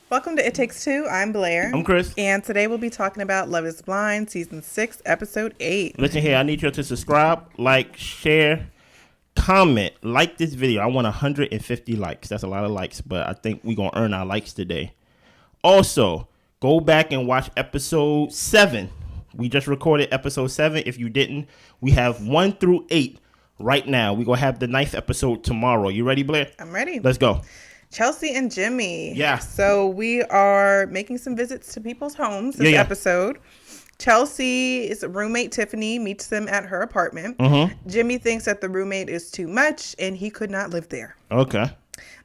Welcome to It Takes Two. I'm Blair. I'm Chris. And today we'll be talking about Love is Blind, Season 6, Episode 8. Listen here, I need you to subscribe, like, share, comment, like this video. I want 150 likes. That's a lot of likes, but I think we're going to earn our likes today. Also, go back and watch Episode 7. We just recorded Episode 7. If you didn't, we have 1 through 8 right now. We're going to have the 9th episode tomorrow. You ready, Blair? I'm ready. Let's go. Chelsea and Jimmy. Yeah. So we are making some visits to people's homes this episode. Chelsea's roommate, Tiffany, meets them at her apartment. Mm-hmm. Jimmy thinks that the roommate is too much and he could not live there. Okay.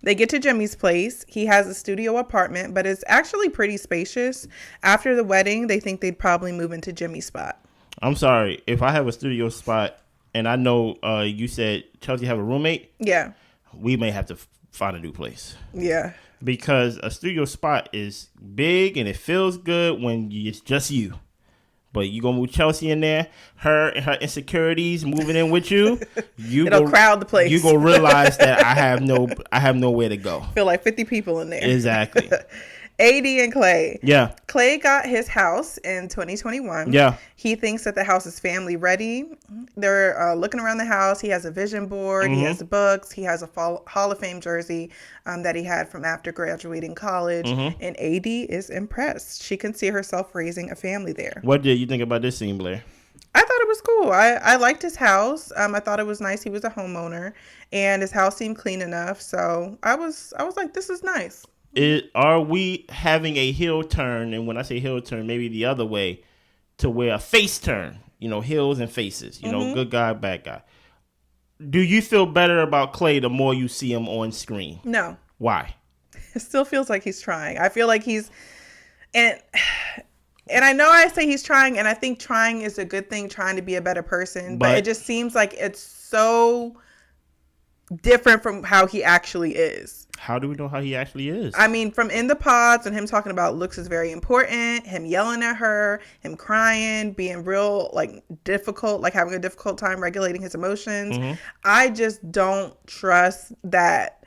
They get to Jimmy's place. He has a studio apartment, but it's actually pretty spacious. After the wedding, they think they'd probably move into Jimmy's spot. I'm sorry. If I have a studio spot and I know you said Chelsea have a roommate. Yeah. We may have to find a new place. Yeah. Because a studio spot is big and it feels good when it's just you. But you gonna move Chelsea in there, her and her insecurities moving in with you. It'll crowd the place. You gonna realize that I have nowhere to go. Feel like 50 people in there. Exactly. AD and Clay. Yeah. Clay got his house in 2021. Yeah. He thinks that the house is family ready. They're looking around the house. He has a vision board. Mm-hmm. He has books. He has a Hall of Fame jersey that he had from after graduating college. Mm-hmm. And AD is impressed. She can see herself raising a family there. What did you think about this scene, Blair? I thought it was cool. I liked his house. I thought it was nice. He was a homeowner, and his house seemed clean enough. So I was like, this is nice. Are we having a heel turn? And when I say heel turn, maybe the other way, to where a face turn, heels and faces, good guy, bad guy. Do you feel better about Clay the more you see him on screen? No. Why? It still feels like he's trying. I feel like and I know I say he's trying, and I think trying is a good thing, trying to be a better person, but it just seems like it's so different from how he actually is. How do we know how he actually is? I mean, from in the pods and him talking about looks is very important, him yelling at her, him crying, being real, difficult, having a difficult time regulating his emotions. Mm-hmm. I just don't trust that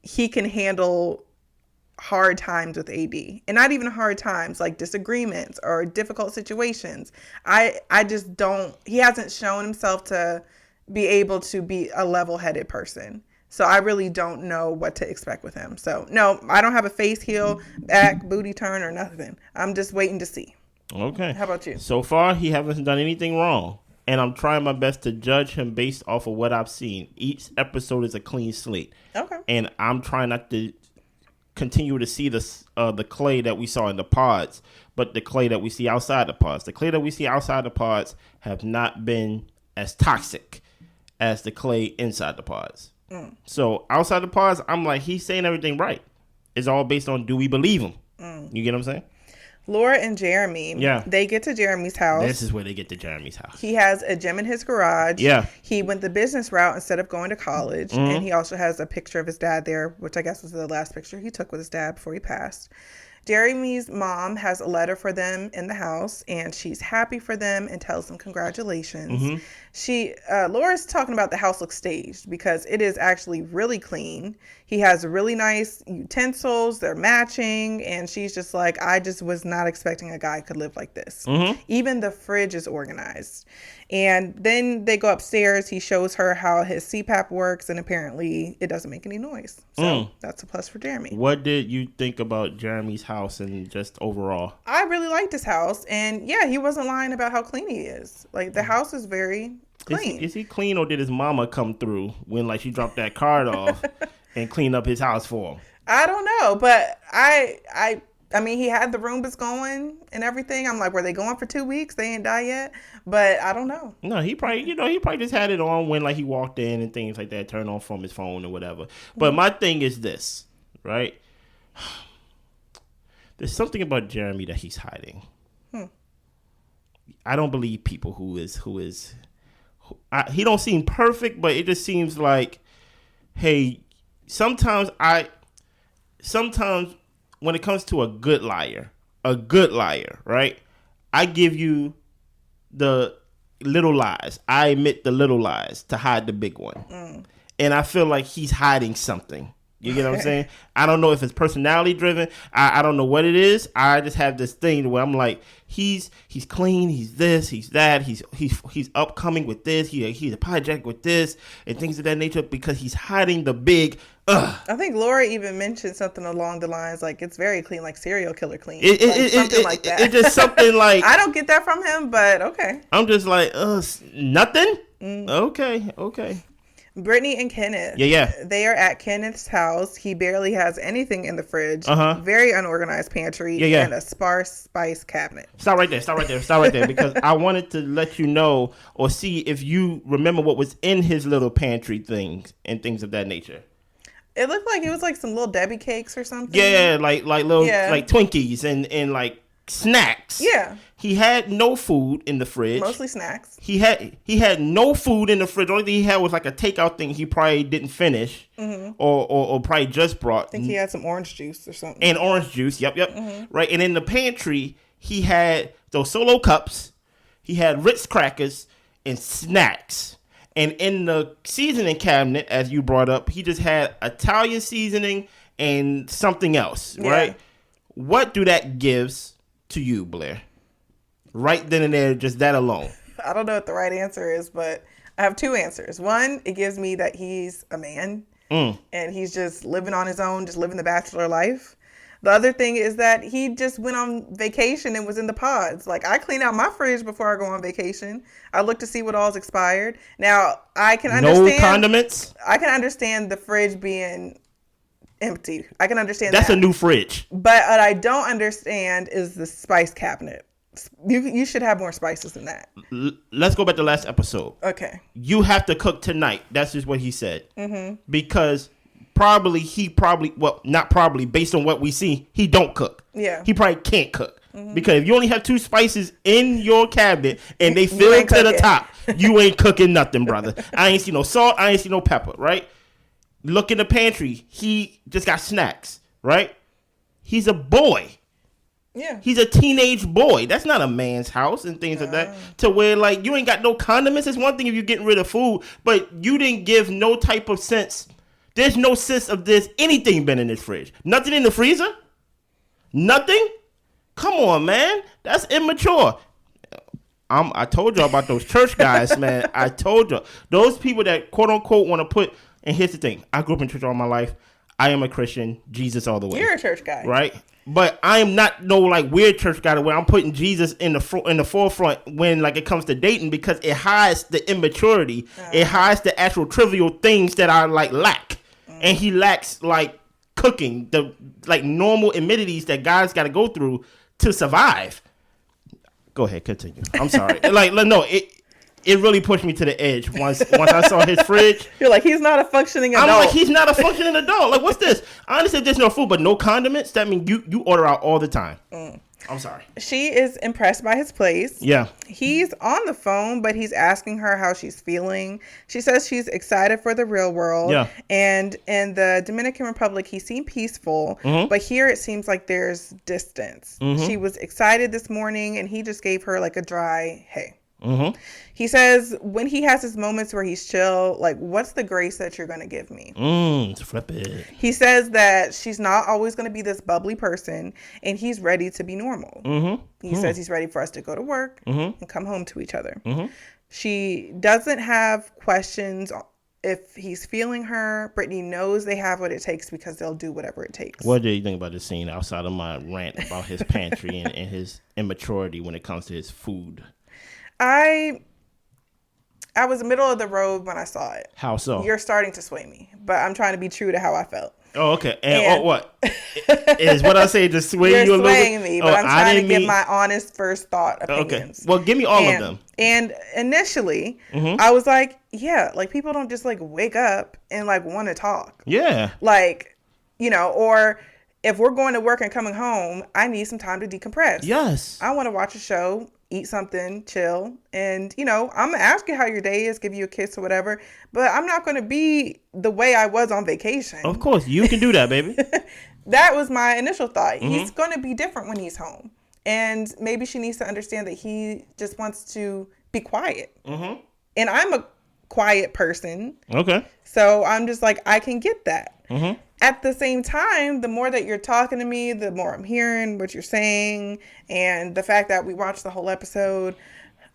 he can handle hard times with AD, and not even hard times, like disagreements or difficult situations. I just don't, he hasn't shown himself to be able to be a level-headed person. So I really don't know what to expect with him. So no, I don't have a face, heel, back, booty turn or nothing. I'm just waiting to see. Okay. How about you? So far, he hasn't done anything wrong. And I'm trying my best to judge him based off of what I've seen. Each episode is a clean slate. Okay. And I'm trying not to continue to see the Clay that we saw in the pods, but the Clay that we see outside the pods. The Clay that we see outside the pods have not been as toxic as the Clay inside the pods. So outside the pods, I'm like, he's saying everything right. It's all based on, do we believe him? You get what I'm saying? Laura and Jeremy. Yeah. They get to Jeremy's house. This is where they get to Jeremy's house. He has a gym in his garage. Yeah. He went the business route instead of going to college. Mm-hmm. And he also has a picture of his dad there, which I guess was the last picture he took with his dad before he passed. Jeremy's mom has a letter for them in the house, and she's happy for them and tells them congratulations. Mm-hmm. Laura's talking about the house looks staged because it is actually really clean. He has really nice utensils, they're matching, and she's just like, I just was not expecting a guy could live like this. Mm-hmm. Even the fridge is organized. And then they go upstairs. He shows her how his CPAP works, and apparently it doesn't make any noise. So that's a plus for Jeremy. What did you think about Jeremy's house and just overall? I really liked his house. And yeah, he wasn't lying about how clean he is. The house is very clean. Is he clean, or did his mama come through when she dropped that card off and clean up his house for him? I don't know, but I mean, he had the Roombas going and everything. I'm like, were they going for 2 weeks? They ain't die yet. But I don't know. No, he probably just had it on when he walked in and things like that, turned on from his phone or whatever. But my thing is this, right? There's something about Jeremy that he's hiding. I don't believe people he don't seem perfect, but it just seems like, hey, sometimes when it comes to a good liar, right? I give you the little lies. I admit the little lies to hide the big one. And I feel like he's hiding something You get what I'm saying? I don't know if it's personality driven. I don't know what it is. I just have this thing where I'm like, he's clean, he's this, he's that, he's upcoming with this, he's apologetic with this, and things of that nature because he's hiding the big. I think Laura even mentioned something along the lines like it's very clean, like serial killer clean, something like that. It's just something like I don't get that from him, but okay. I'm just like, nothing. Okay. Brittany and Kenneth. Yeah. They are at Kenneth's house. He barely has anything in the fridge. Very unorganized pantry. Yeah. And a sparse spice cabinet. Stop right there. Because I wanted to let you know or see if you remember what was in his little pantry things and things of that nature. It looked like it was like some little Debbie cakes or something. Yeah, like little like Twinkies and like snacks. Yeah. He had no food in the fridge. Mostly snacks. He had no food in the fridge. The only thing he had was like a takeout thing he probably didn't finish or probably just brought. I think he had some orange juice or something. And orange juice. Yep. Right. And in the pantry, he had those Solo cups. He had Ritz crackers and snacks. And in the seasoning cabinet, as you brought up, he just had Italian seasoning and something else, right? What do that gives to you, Blair? Right then and there, just that alone. I don't know what the right answer is, but I have two answers. One, it gives me that he's a man and he's just living on his own, just living the bachelor life. The other thing is that he just went on vacation and was in the pods. Like, I clean out my fridge before I go on vacation. I look to see what all's expired. Now, I can understand. No condiments? I can understand the fridge being empty. I can understand That's that. a new fridge. But what I don't understand is the spice cabinet. You should have more spices than that. Let's go back to last episode. Okay. You have to cook tonight. That's just what he said. Because not probably, based on what we see, he don't cook. Yeah. He probably can't cook. Because if you only have 2 spices in your cabinet and they fill to the top, you ain't cooking nothing, brother. I ain't see no salt. I ain't see no pepper, right? Look in the pantry. He just got snacks, right? He's a boy. Yeah. He's a teenage boy. That's not a man's house and things like that. To where, like, you ain't got no condiments. It's one thing if you're getting rid of food, but you didn't give no type of sense. There's no sense of this anything been in this fridge. Nothing in the freezer? Nothing? Come on, man. That's immature. I told y'all about those church guys, man. I told y'all. Those people that, quote unquote, want to put, and here's the thing. I grew up in church all my life. I am a Christian. Jesus all the way. You're a church guy. Right? But I am not no like weird church guy where I'm putting Jesus in the forefront when like it comes to dating, because it hides the immaturity. It hides the actual trivial things that I like lack. And he lacks like cooking, the like normal amenities that guys got to go through to survive. Go ahead, continue. I'm sorry. It really pushed me to the edge once I saw his fridge. You're like, he's not a functioning adult. I'm like, he's not a functioning adult. Like, what's this? I understand there's no food, but no condiments? That means you order out all the time. I'm sorry. She is impressed by his place. Yeah. He's on the phone, but he's asking her how she's feeling. She says she's excited for the real world. Yeah. And in the Dominican Republic, he seemed peaceful, but here it seems like there's distance. She was excited this morning, and he just gave her like a dry, hey. He says when he has his moments where he's chill, like, what's the grace that you're going to give me? Flip it. He says that she's not always going to be this bubbly person, and he's ready to be normal. He says he's ready for us to go to work and come home to each other. She doesn't have questions if he's feeling her. Brittany knows they have what it takes because they'll do whatever it takes. What do you think about this scene outside of my rant about his pantry and his immaturity when it comes to his food? I was middle of the road when I saw it. How so? You're starting to sway me, but I'm trying to be true to how I felt. Oh, okay. And what? Is what I say just sway you a little bit? You're swaying me, but I'm trying to get my honest first thought opinions. Okay. Well, give me all of them. And initially, I was like, yeah, like people don't just like wake up and like want to talk. Yeah. Like, or if we're going to work and coming home, I need some time to decompress. Yes. I want to watch a show, eat something, chill. And, I'm going to ask you how your day is, give you a kiss or whatever. But I'm not going to be the way I was on vacation. Of course. You can do that, baby. That was my initial thought. He's going to be different when he's home. And maybe she needs to understand that he just wants to be quiet. And I'm a quiet person. Okay. So I'm just like, I can get that. Mm-hmm. At the same time, the more that you're talking to me, the more I'm hearing what you're saying. And the fact that we watched the whole episode,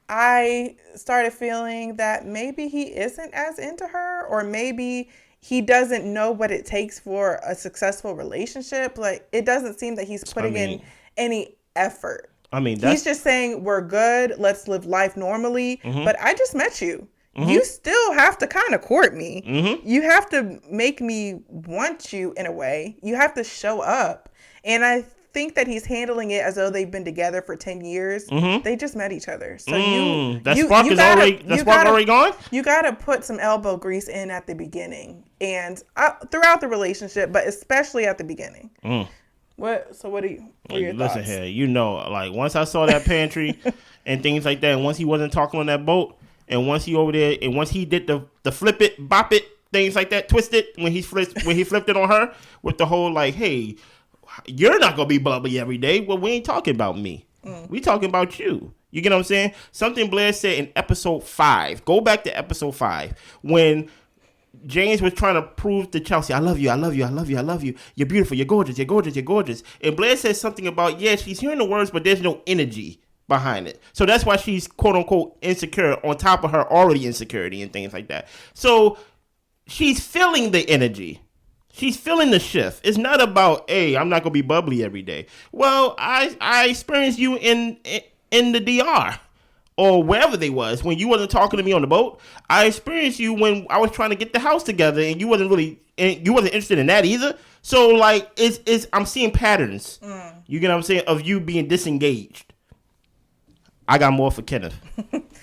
I started feeling that maybe he isn't as into her, or maybe he doesn't know what it takes for a successful relationship. Like, it doesn't seem that he's putting in any effort. I mean, he's just saying, we're good, let's live life normally. Mm-hmm. But I just met you. Mm-hmm. You still have to kind of court me. Mm-hmm. You have to make me want you in a way. You have to show up. And I think that he's handling it as though they've been together for 10 years. Mm-hmm. They just met each other. So that spark is already gone? You got to put some elbow grease in at the beginning and throughout the relationship, but especially at the beginning. So what are your thoughts? Listen here, you know, like once I saw that pantry and things like that, and once he wasn't talking on that boat, and once he over there, and once he did the flip it, bop it, things like that, twist it, when he flipped it on her with the whole like, hey, you're not gonna be bubbly every day. Well, we ain't talking about me. We talking about you. You get what I'm saying? Something Blair said in episode 5. Go back to episode 5 when James was trying to prove to Chelsea, I love you, I love you, I love you, I love you. You're beautiful, you're gorgeous, you're gorgeous, you're gorgeous. And Blair says something about, yeah, she's hearing the words, but there's no energy behind it. So that's why she's quote unquote insecure on top of her already insecurity and things like that. So she's feeling the energy. She's feeling the shift. It's not about, hey, I'm not gonna be bubbly every day. Well, I experienced you in the DR or wherever they was when you wasn't talking to me on the boat. I experienced you when I was trying to get the house together and you wasn't interested in that either. So like it's I'm seeing patterns. You get what I'm saying, of you being disengaged. I got more for Kenneth.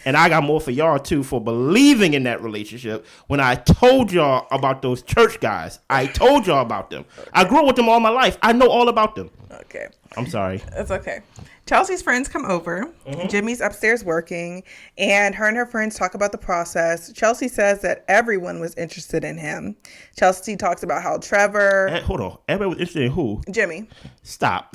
And I got more for y'all, too, for believing in that relationship when I told y'all about those church guys. I told y'all about them. Okay. I grew up with them all my life. I know all about them. Okay. I'm sorry. It's okay. Chelsea's friends come over. Mm-hmm. Jimmy's upstairs working, and her friends talk about the process. Chelsea says that everyone was interested in him. Chelsea talks about how Trevor... Hold on. Everybody was interested in who? Jimmy. Stop.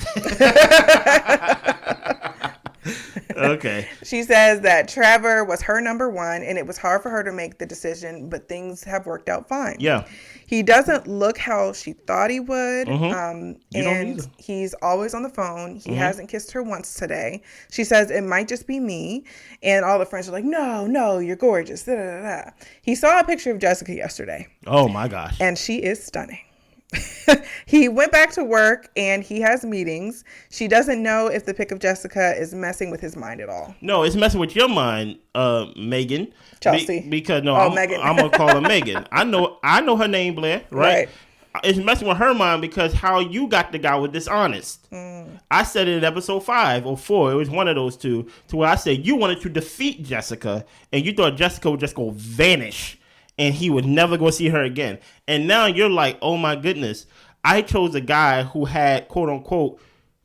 Okay. She says that Trevor was her number one, and it was hard for her to make the decision, but things have worked out fine. Yeah. He doesn't look how she thought he would, Mm-hmm. And he's always on the phone. He hasn't kissed her once today. She says it might just be me, and all the friends are like, no, you're gorgeous. Da, da, da, da. He saw a picture of Jessica yesterday. Oh, my gosh. And she is stunning. He went back to work and he has meetings. She doesn't know if the pic of Jessica is messing with his mind at all. No, it's messing with your mind, Megan. Chelsea. Because Megan. I'm gonna call her Megan. I know her name, Blair. Right. It's messing with her mind because how you got the guy was dishonest. I said it in episode 5 or 4. It was one of those two, to where I said you wanted to defeat Jessica and you thought Jessica would just go vanish. And he would never go see her again. And now you're like, oh my goodness, I chose a guy who had quote unquote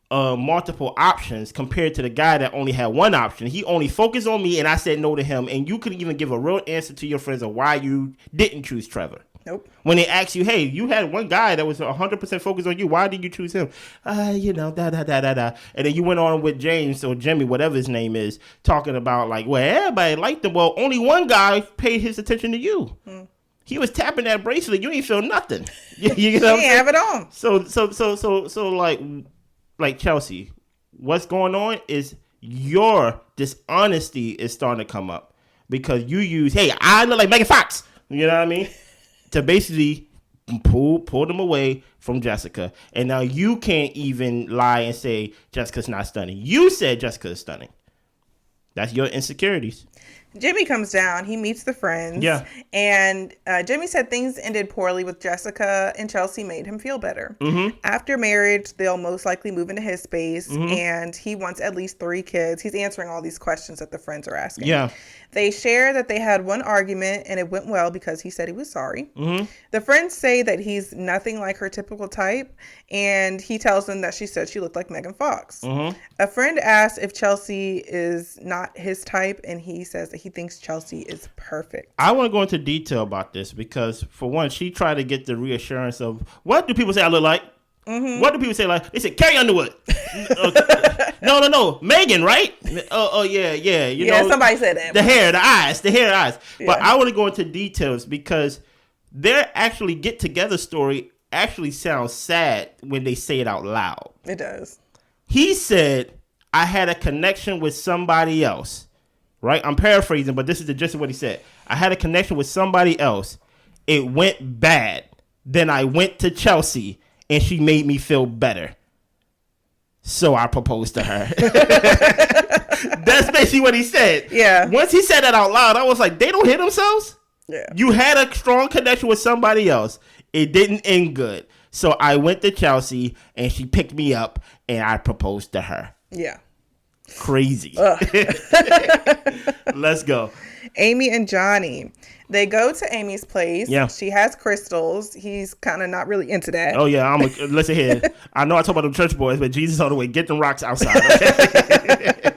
multiple options compared to the guy that only had one option. He only focused on me and I said no to him. And you couldn't even give a real answer to your friends of why you didn't choose Trevor. Nope. When they ask you, hey, you had one guy that was 100% focused on you. Why did you choose him? Da. And then you went on with James or Jimmy, whatever his name is, talking about like, well, everybody liked him. Well, only one guy paid his attention to you. He was tapping that bracelet. You ain't feel nothing. You know what I'm saying? Have it on. So like Chelsea, what's going on is your dishonesty is starting to come up because you use, hey, I look like Megan Fox. You know what I mean? To basically pull them away from Jessica. And now you can't even lie and say Jessica's not stunning. You said Jessica is stunning. That's your insecurities. Jimmy comes down. He meets the friends. Yeah. And Jimmy said things ended poorly with Jessica and Chelsea made him feel better. After marriage, they'll most likely move into his space. And he wants at least 3 kids. He's answering all these questions that the friends are asking. Yeah. They share that they had one argument and it went well because he said he was sorry. The friends say that he's nothing like her typical type. And he tells them that she said she looked like Megan Fox. A friend asks if Chelsea is not his type. And he says that he thinks Chelsea is perfect. I want to go into detail about this because, for one, she tried to get the reassurance of, what do people say I look like? What do people say? Like, they said, Carrie Underwood. No. Megan, right? Yeah. You know, somebody said that. The hair, the eyes. Yeah. But I want to go into details because their actually get-together story actually sounds sad when they say it out loud. It does. He said, I had a connection with somebody else. Right? I'm paraphrasing, but this is the gist of what he said. I had a connection with somebody else. It went bad. Then I went to Chelsea, and she made me feel better. So I proposed to her. That's basically what he said. Yeah. Once he said that out loud, I was like, they don't hear themselves? Yeah. You had a strong connection with somebody else. It didn't end good. So I went to Chelsea, and she picked me up, and I proposed to her. Yeah. Crazy. Let's go. Amy and Johnny. They go to Amy's place. Yeah. She has crystals. He's kind of not really into that. Oh, yeah. Listen here. I know I talk about them church boys, but Jesus on the way. Get them rocks outside. Okay?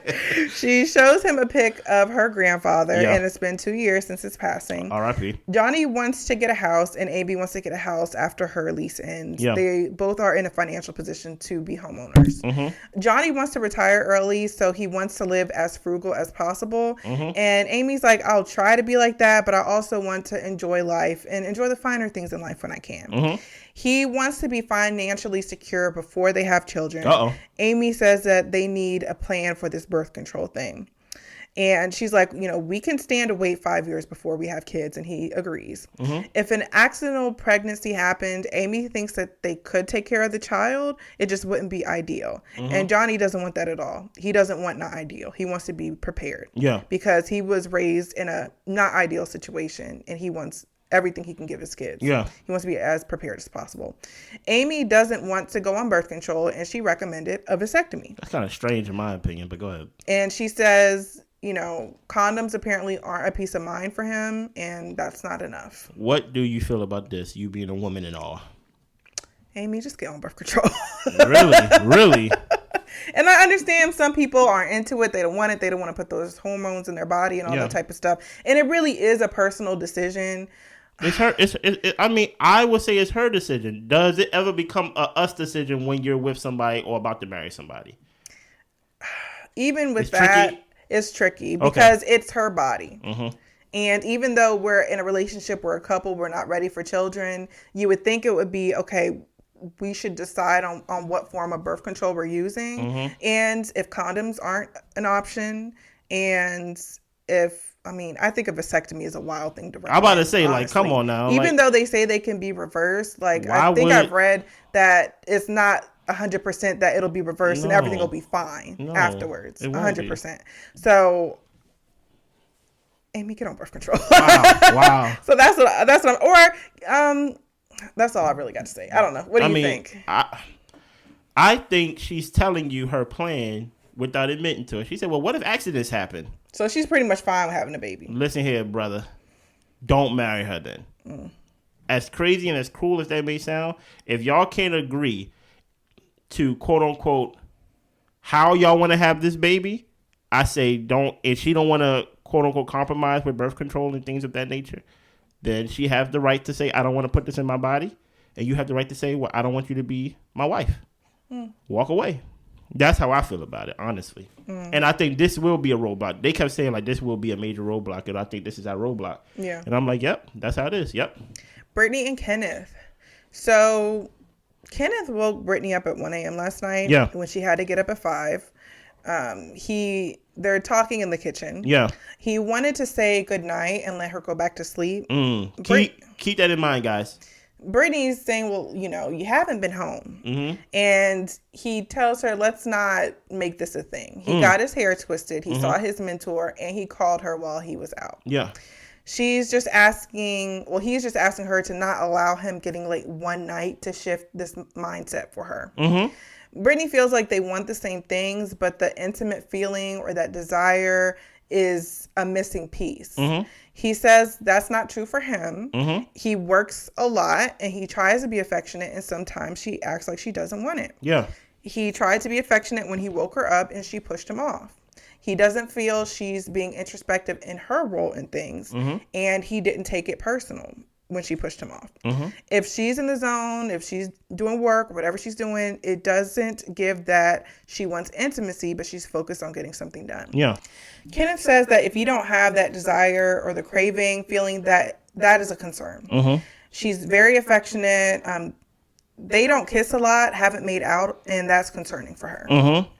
She shows him a pic of her grandfather, Yeah. and it's been 2 years since his passing. R.I.P. Johnny wants to get a house, and Amy wants to get a house after her lease ends. Yeah. They both are in a financial position to be homeowners. Mm-hmm. Johnny wants to retire early, so he wants to live as frugal as possible. Mm-hmm. And Amy's like, I'll try to be like that, but I also want to enjoy life and enjoy the finer things in life when I can. Mm-hmm. He wants to be financially secure before they have children. Uh-oh. Amy says that they need a plan for this birth control thing. And she's like, we can stand to wait 5 years before we have kids. And he agrees. Mm-hmm. If an accidental pregnancy happened, Amy thinks that they could take care of the child. It just wouldn't be ideal. Mm-hmm. And Johnny doesn't want that at all. He doesn't want not ideal. He wants to be prepared. Yeah. Because he was raised in a not ideal situation, and he wants everything he can give his kids. Yeah. He wants to be as prepared as possible. Amy doesn't want to go on birth control, and she recommended a vasectomy. That's kind of strange in my opinion, but go ahead. And she says, condoms apparently aren't a peace of mind for him, and that's not enough. What do you feel about this, you being a woman and all? Amy, just get on birth control. Really? And I understand some people aren't into it. They don't want it. They don't want to put those hormones in their body and all that type of stuff. And it really is a personal decision. It's her. I mean, I would say it's her decision. Does it ever become a us decision when you're with somebody or about to marry somebody? Even with It's that, tricky? it's tricky because it's her body. Mm-hmm. And even though we're in a relationship, we're a couple, we're not ready for children, you would think it would be, okay, we should decide on what form of birth control we're using. Mm-hmm. And if condoms aren't an option, and I think a vasectomy is a wild thing to recommend. I'm about to say, honestly. like, come on now. Even though they say they can be reversed, like, I think I've read that it's not 100% that it'll be reversed and everything will be fine afterwards. 100%. So, Amy, get on birth control. Wow. So that's all I really got to say. I don't know. What do you think? I think she's telling you her plan without admitting to it. She said, well, what if accidents happen? So she's pretty much fine with having a baby. Listen here, brother. Don't marry her then. As crazy and as cruel as that may sound, if y'all can't agree to, quote unquote, how y'all want to have this baby, I say don't. If she don't want to, quote unquote, compromise with birth control and things of that nature, then she has the right to say, I don't want to put this in my body. And you have the right to say, well, I don't want you to be my wife. Walk away. That's how I feel about it, honestly. And I think this will be a roadblock. They kept saying, like, this will be a major roadblock, and I think this is our roadblock. Yeah. And I'm like, yep, that's how it is. Yep. Brittany and Kenneth. So Kenneth woke Brittany up at 1 a.m. last night when she had to get up at 5. They're talking in the kitchen. Yeah. He wanted to say goodnight and let her go back to sleep. Keep that in mind, guys. Brittany's saying, well, you haven't been home. Mm-hmm. And he tells her, let's not make this a thing. He got his hair twisted. He saw his mentor, and he called her while he was out. Yeah. He's just asking her to not allow him getting late one night to shift this mindset for her. Mm-hmm. Brittany feels like they want the same things, but the intimate feeling or that desire is a missing piece. Mm-hmm. He says that's not true for him. Mm-hmm. He works a lot and he tries to be affectionate, and sometimes she acts like she doesn't want it. Yeah. He tried to be affectionate when he woke her up and she pushed him off. He doesn't feel she's being introspective in her role in things, and he didn't take it personal. when she pushed him off. Mm-hmm. If she's in the zone, if she's doing work, whatever she's doing, it doesn't give that she wants intimacy, but she's focused on getting something done. Yeah. Kenneth says that if you don't have that desire or the craving, feeling that is a concern. Mm-hmm. She's very affectionate. They don't kiss a lot, haven't made out, and that's concerning for her. Mm-hmm.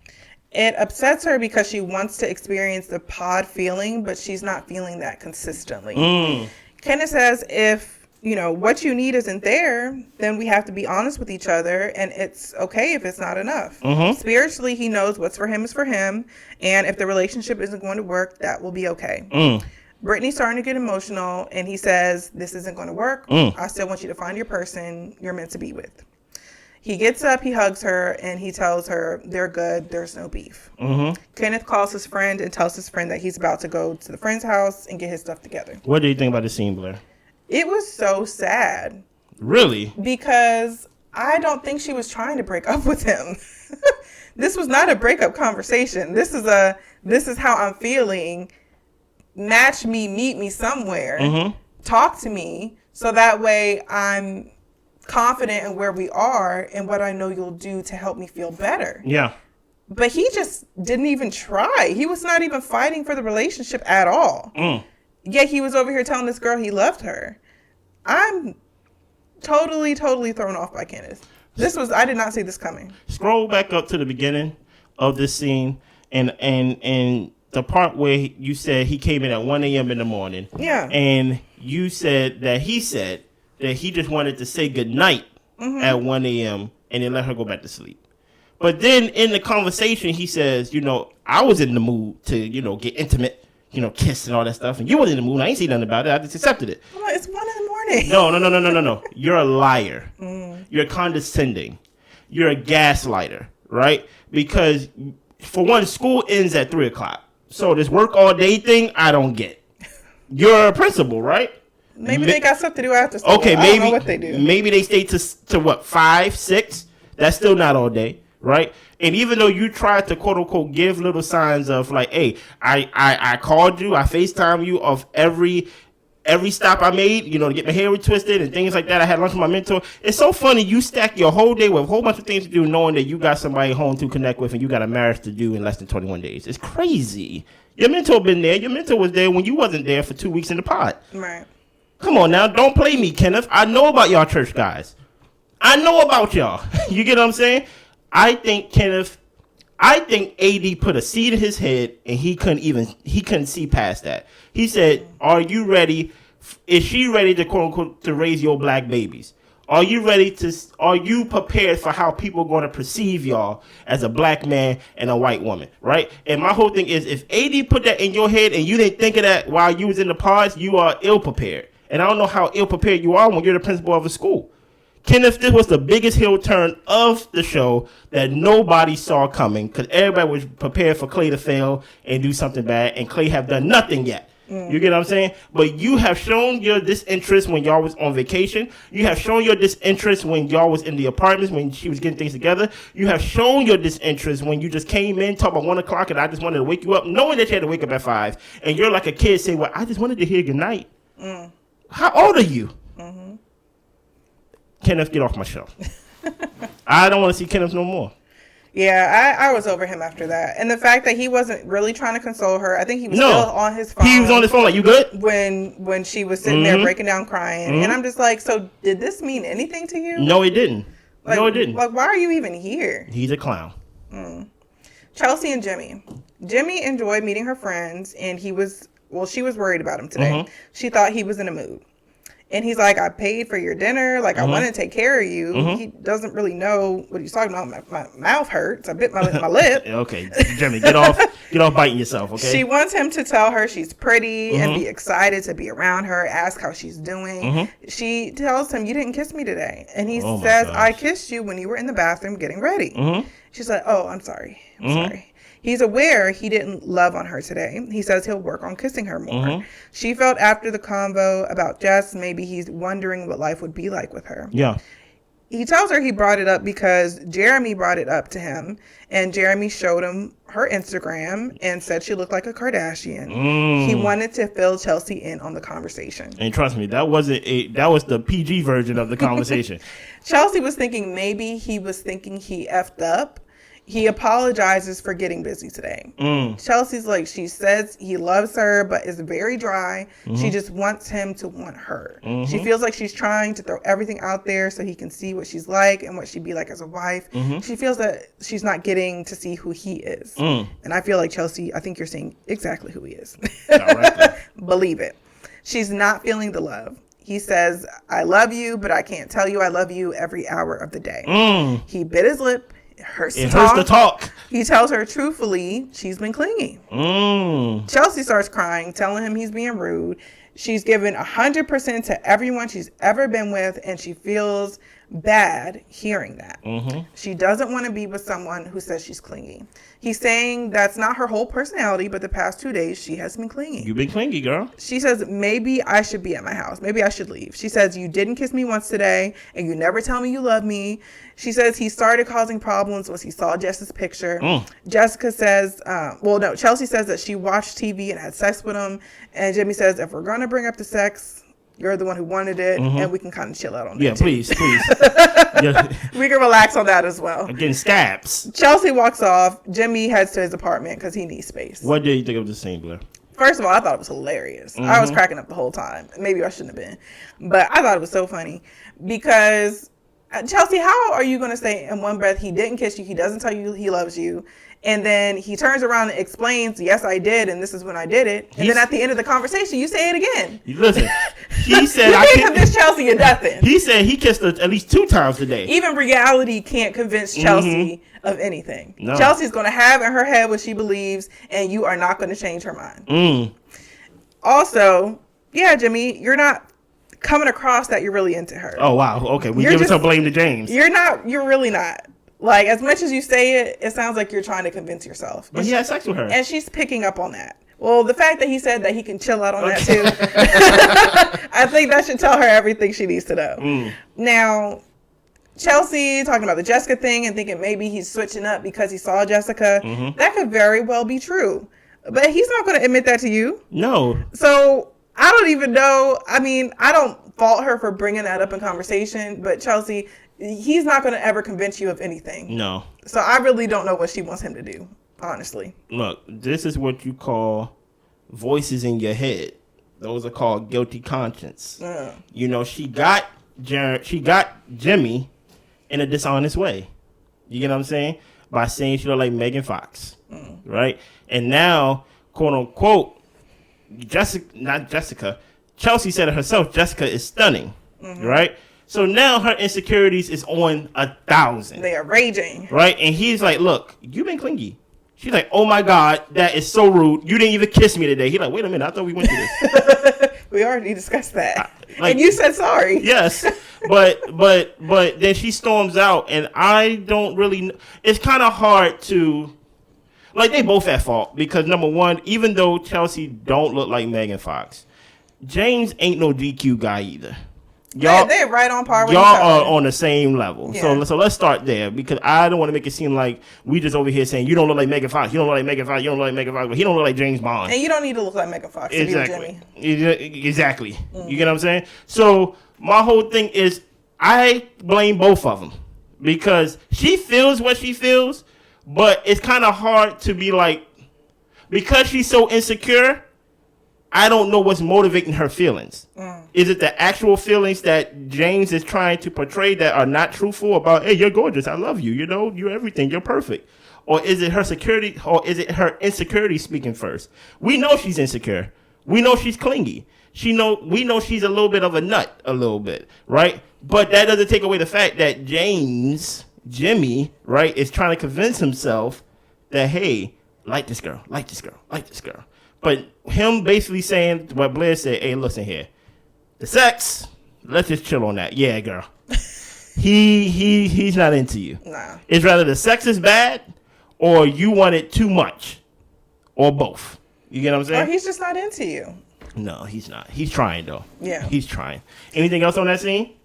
It upsets her because she wants to experience the pod feeling, but she's not feeling that consistently. Kenneth says if, what you need isn't there, then we have to be honest with each other, and it's okay if it's not enough. Spiritually, he knows what's for him is for him, and if the relationship isn't going to work, that will be okay. Brittany's starting to get emotional, and he says, this isn't going to work. I still want you to find your person you're meant to be with. He gets up, he hugs her, and he tells her they're good, there's no beef. Kenneth calls his friend and tells his friend that he's about to go to the friend's house and get his stuff together. What do you think about the scene, Blair? It was so sad. Really? Because I don't think she was trying to break up with him. This was not a breakup conversation. This is how I'm feeling. Match me, meet me somewhere. Talk to me so that way I'm confident in where we are and what I know you'll do to help me feel better. Yeah. But he just didn't even try. He was not even fighting for the relationship at all. Yet he was over here telling this girl he loved her. I'm totally thrown off by Kenneth. I did not see this coming. Scroll back up to the beginning of this scene and the part where you said he came in at 1 a.m. in the morning. Yeah. And you said that he just wanted to say goodnight at 1 a.m. and then let her go back to sleep. But then in the conversation, he says, I was in the mood to, get intimate, kiss and all that stuff. And you weren't in the mood. I ain't seen nothing about it. I just accepted it. Well, it's 1 in the morning. No. You're a liar. You're condescending. You're a gaslighter, right? Because, for one, school ends at 3 o'clock. So this work all day thing, I don't get. You're a principal, right? Maybe they got stuff to do after school. Okay, I don't know what they do. Maybe they stay to what, 5, 6? That's still not all day, right? And even though you tried to quote unquote give little signs of like, hey, I called you, I FaceTime you of every stop I made, to get my hair retwisted and things like that. I had lunch with my mentor. It's so funny. You stack your whole day with a whole bunch of things to do, knowing that you got somebody home to connect with and you got a marriage to do in less than 21 days. It's crazy. Your mentor been there. Your mentor was there when you wasn't there for 2 weeks in the pod. Right. Come on now. Don't play me, Kenneth. I know about y'all church guys. I know about y'all. You get what I'm saying? I think AD put a seed in his head and he couldn't see past that. He said, are you ready? Is she ready to quote unquote to raise your black babies? Are you prepared for how people are going to perceive y'all as a black man and a white woman, right? And my whole thing is, if AD put that in your head and you didn't think of that while you was in the pods, you are ill prepared. And I don't know how ill prepared you are when you're the principal of a school. Kenneth, this was the biggest heel turn of the show that nobody saw coming because everybody was prepared for Clay to fail and do something bad, and Clay have done nothing yet. You get what I'm saying? But you have shown your disinterest when y'all was on vacation. You have shown your disinterest when y'all was in the apartments when she was getting things together. You have shown your disinterest when you just came in, talk about 1 o'clock, and I just wanted to wake you up, knowing that you had to wake up at 5. And you're like a kid saying, well, I just wanted to hear goodnight. How old are you? Kenneth, get off my show. I don't want to see Kenneth no more. Yeah, I was over him after that. And the fact that he wasn't really trying to console her. I think he was still on his phone. He was on his phone like, you good? When she was sitting there breaking down crying. And I'm just like, so did this mean anything to you? No, it didn't. No, it didn't. Like, why are you even here? He's a clown. Chelsea and Jimmy. Jimmy enjoyed meeting her friends, and she was worried about him today. She thought he was in a mood. And he's like, I paid for your dinner. Like, I want to take care of you. He doesn't really know what he's talking about. My mouth hurts. I bit my lip. Okay, Jimmy, get off biting yourself, okay? She wants him to tell her she's pretty and be excited to be around her, ask how she's doing. She tells him, you didn't kiss me today. And he says, I kissed you when you were in the bathroom getting ready. She's like, oh, I'm sorry. I'm sorry. He's aware he didn't love on her today. He says he'll work on kissing her more. She felt after the convo about Jess, maybe he's wondering what life would be like with her. Yeah. He tells her he brought it up because Jeremy brought it up to him, and Jeremy showed him her Instagram and said she looked like a Kardashian. He wanted to fill Chelsea in on the conversation. And trust me, that was the PG version of the conversation. Chelsea was thinking maybe he was thinking he effed up. He apologizes for getting busy today. Chelsea's like, she says he loves her, but is very dry. She just wants him to want her. She feels like she's trying to throw everything out there so he can see what she's like and what she'd be like as a wife. She feels that she's not getting to see who he is. And I feel like, Chelsea, I think you're seeing exactly who he is. Believe it. She's not feeling the love. He says, I love you, but I can't tell you I love you every hour of the day. He bit his lip. It hurts to talk. He tells her truthfully she's been clingy. Chelsea starts crying, telling him he's being rude. She's given 100% to everyone she's ever been with, and she feels bad hearing that. She doesn't want to be with someone who says she's clingy. He's saying that's not her whole personality, but the past 2 days she has been clingy. You've been clingy, girl. She says, maybe I should be at my house. Maybe I should leave. She says, you didn't kiss me once today, and you never tell me you love me. She says he started causing problems once he saw Jess's picture. Jessica says, Chelsea says that she watched TV and had sex with him. And Jimmy says, if we're going to bring up the sex, you're the one who wanted it, and we can kind of chill out on that. Yeah, please. We can relax on that as well. I'm getting scabs. Chelsea walks off. Jimmy heads to his apartment because he needs space. What did you think of the scene, Blair? First of all, I thought it was hilarious. I was cracking up the whole time. Maybe I shouldn't have been. But I thought it was so funny because, Chelsea, how are you going to say in one breath he didn't kiss you, he doesn't tell you he loves you, and then he turns around and explains, yes, I did, and this is when I did it. And then at the end of the conversation, you say it again. Listen, he said, I can't convince Chelsea of nothing. He said he kissed her at least 2 times a day. Even reality can't convince Chelsea of anything. No. Chelsea's going to have in her head what she believes, and you are not going to change her mind. Also, yeah, Jimmy, you're not coming across that you're really into her. Oh, wow. Okay, we give some blame to James. You're really not. Like, as much as you say it, it sounds like you're trying to convince yourself. But he had sex with her. And she's picking up on that. Well, the fact that he said that he can chill out on that too, I think that should tell her everything she needs to know. Now, Chelsea talking about the Jessica thing and thinking maybe he's switching up because he saw Jessica. That could very well be true. But he's not going to admit that to you. No. So, I don't even know. I mean, I don't fault her for bringing that up in conversation, but Chelsea, he's not going to ever convince you of anything. No. So I really don't know what she wants him to do, honestly. Look, this is what you call voices in your head. Those are called guilty conscience. You know, she got Jimmy in a dishonest way. You get what I'm saying? By saying she looked like Megan Fox. Right? And now, quote unquote, Chelsea said it herself, Jessica is stunning. Right? So now her insecurities is on 1,000. They are raging. Right? And he's like, look, you've been clingy. She's like, oh my God, that is so rude. You didn't even kiss me today. He's like, wait a minute, I thought we went through this. We already discussed that. And you said sorry. Yes. But then she storms out, and I don't really, it's kind of hard to, like, they both at fault. Because number one, even though Chelsea don't look like Megan Fox, James ain't no GQ guy either. Y'all, they're right on par with y'all each other. are on the same level. Yeah. So let's start there, because I don't want to make it seem like we just over here saying you don't look like Megan Fox, you don't look like Megan Fox, you don't look like Megan Fox, but he don't look like James Bond. And you don't need to look like Megan Fox to be with Jimmy. Exactly. You get what I'm saying? So my whole thing is I blame both of them, because she feels what she feels, but it's kind of hard to be like, because she's so insecure, I don't know what's motivating her feelings. Is it the actual feelings that James is trying to portray that are not truthful about, hey, you're gorgeous, I love you, you know, you're everything, you're perfect? Or is it her security, or is it her insecurity speaking first? We know she's insecure. We know she's clingy. We know she's a little bit of a nut, a little bit, right? But that doesn't take away the fact that Jimmy, right, is trying to convince himself that, hey, like this girl. But him basically saying what Blair said, hey, listen here. The sex, let's just chill on that. Yeah, girl. He's not into you. Nah. It's rather the sex is bad or you want it too much. Or both. You get what I'm saying? Or he's just not into you. No, he's not. He's trying, though. Yeah. He's trying. Anything else on that scene?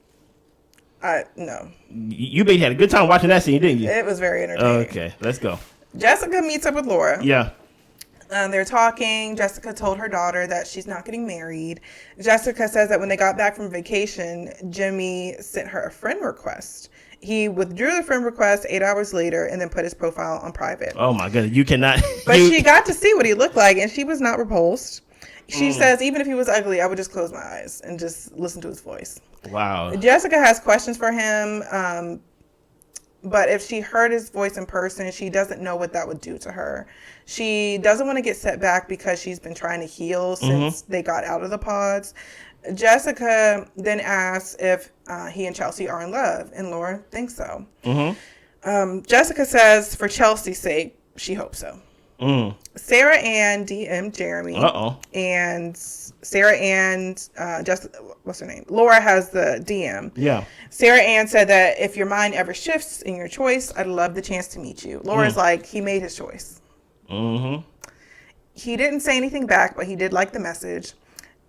No. You basically had a good time watching that scene, didn't you? It was very entertaining. Okay, let's go. Jessica meets up with Laura. Yeah. They're talking. Jessica told her daughter that she's not getting married. Jessica says that when they got back from vacation, Jimmy sent her a friend request. He withdrew the friend request 8 hours later and then put his profile on private. Oh my goodness, you cannot. But she got to see what he looked like, and she was not repulsed. She says, even if he was ugly, I would just close my eyes and just listen to his voice. Wow. Jessica has questions for him, but if she heard his voice in person, she doesn't know what that would do to her. She doesn't want to get set back because she's been trying to heal since they got out of the pods. Jessica then asks if he and Chelsea are in love, and Laura thinks so. Jessica says for Chelsea's sake, she hopes so. Sarah Ann DM'd Jeremy. And Sarah Ann, what's her name? Laura has the DM. Yeah. Sarah Ann said that if your mind ever shifts in your choice, I'd love the chance to meet you. Laura's like, he made his choice. He didn't say anything back, but he did like the message.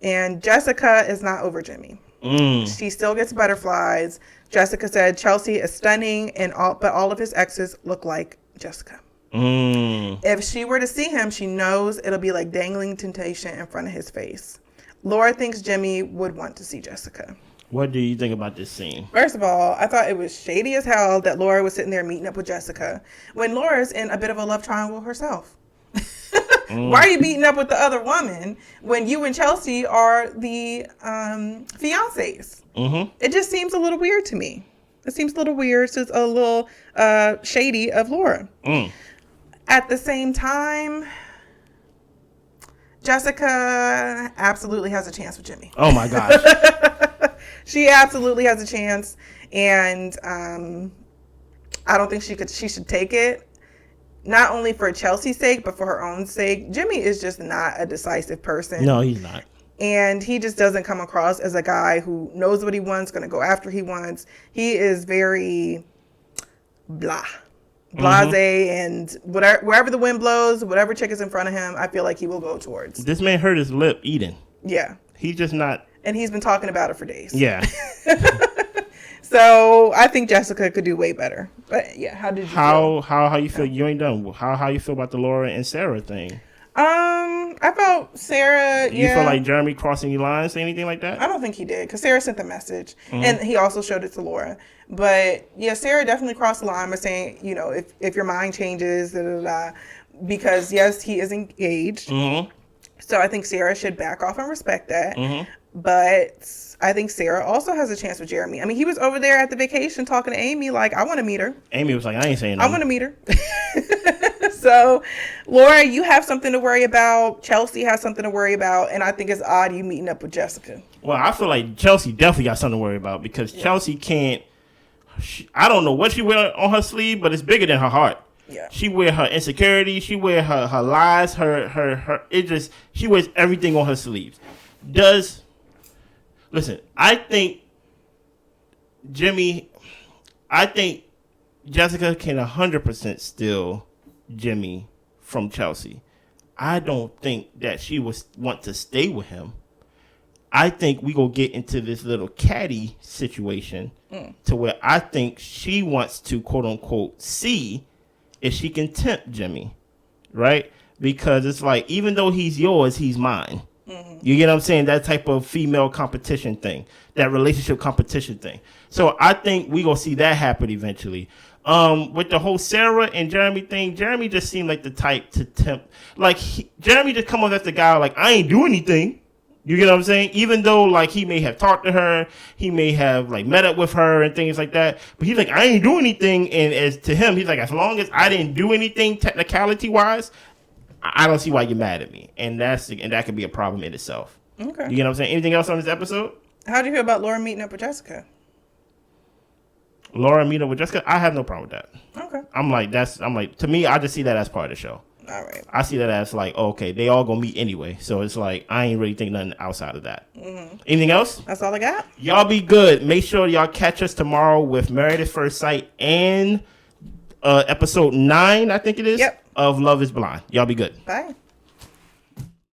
And Jessica is not over Jimmy. She still gets butterflies. Jessica said Chelsea is stunning, but all of his exes look like Jessica. If she were to see him, she knows it'll be like dangling temptation in front of his face. Laura thinks Jimmy would want to see Jessica. What do you think about this scene? First of all, I thought it was shady as hell that Laura was sitting there meeting up with Jessica when Laura's in a bit of a love triangle herself. Why are you meeting up with the other woman when you and Chelsea are the fiancés? It just seems a little weird to me. It seems a little weird. It's a little shady of Laura. At the same time, Jessica absolutely has a chance with Jimmy. Oh my gosh. She absolutely has a chance, and I don't think she should take it. Not only for Chelsea's sake, but for her own sake. Jimmy is just not a decisive person. No, he's not. And he just doesn't come across as a guy who knows what he wants, going to go after he wants. He is very blase, and wherever the wind blows, whatever chick is in front of him, I feel like he will go towards. This man hurt his lip eating. Yeah. He's just not. And he's been talking about it for days. Yeah. So I think Jessica could do way better. But yeah, how did you feel? How you feel? You ain't done. How you feel about the Laura and Sarah thing? I felt Sarah. You feel like Jeremy crossing your lines, anything like that? I don't think he did, because Sarah sent the message, and he also showed it to Laura. But yeah, Sarah definitely crossed the line by saying, if your mind changes, because yes, he is engaged. So I think Sarah should back off and respect that. But I think Sarah also has a chance with Jeremy. I mean, he was over there at the vacation talking to Amy like, I want to meet her. Amy was like, I ain't saying nothing. I want to meet her. So, Laura, you have something to worry about. Chelsea has something to worry about. And I think it's odd you meeting up with Jessica. Well, I feel like Chelsea definitely got something to worry about, because Chelsea can't. I don't know what she wear on her sleeve, but it's bigger than her heart. Yeah. She wear her insecurity. She wear her lies. She wears everything on her sleeves. Listen, I think Jessica can 100% steal Jimmy from Chelsea. I don't think that she would want to stay with him. I think we gonna get into this little catty situation to where I think she wants to, quote unquote, see if she can tempt Jimmy, right? Because it's like, even though he's yours, he's mine. You get what I'm saying? That type of female competition thing, that relationship competition thing. So I think we gonna see that happen eventually. With the whole Sarah and Jeremy thing, Jeremy just seemed like the type to tempt. Like, Jeremy just come off as the guy like, I ain't do anything. You get what I'm saying? Even though, like, he may have talked to her, he may have, like, met up with her and things like that, but he's like, I ain't do anything. And as to him, he's like, as long as I didn't do anything technicality wise, I don't see why you're mad at me. And that could be a problem in itself. Okay. You get what I'm saying? Anything else on this episode? How do you feel about Laura meeting up with Jessica? Laura meeting up with Jessica? I have no problem with that. Okay. I'm like, to me, I just see that as part of the show. All right. I see that as like, okay, they all gonna meet anyway. So it's like, I ain't really think nothing outside of that. Anything else? That's all I got. Y'all be good. Make sure y'all catch us tomorrow with Married at First Sight and episode 9, I think it is, of Love is Blind. Y'all be good. Bye.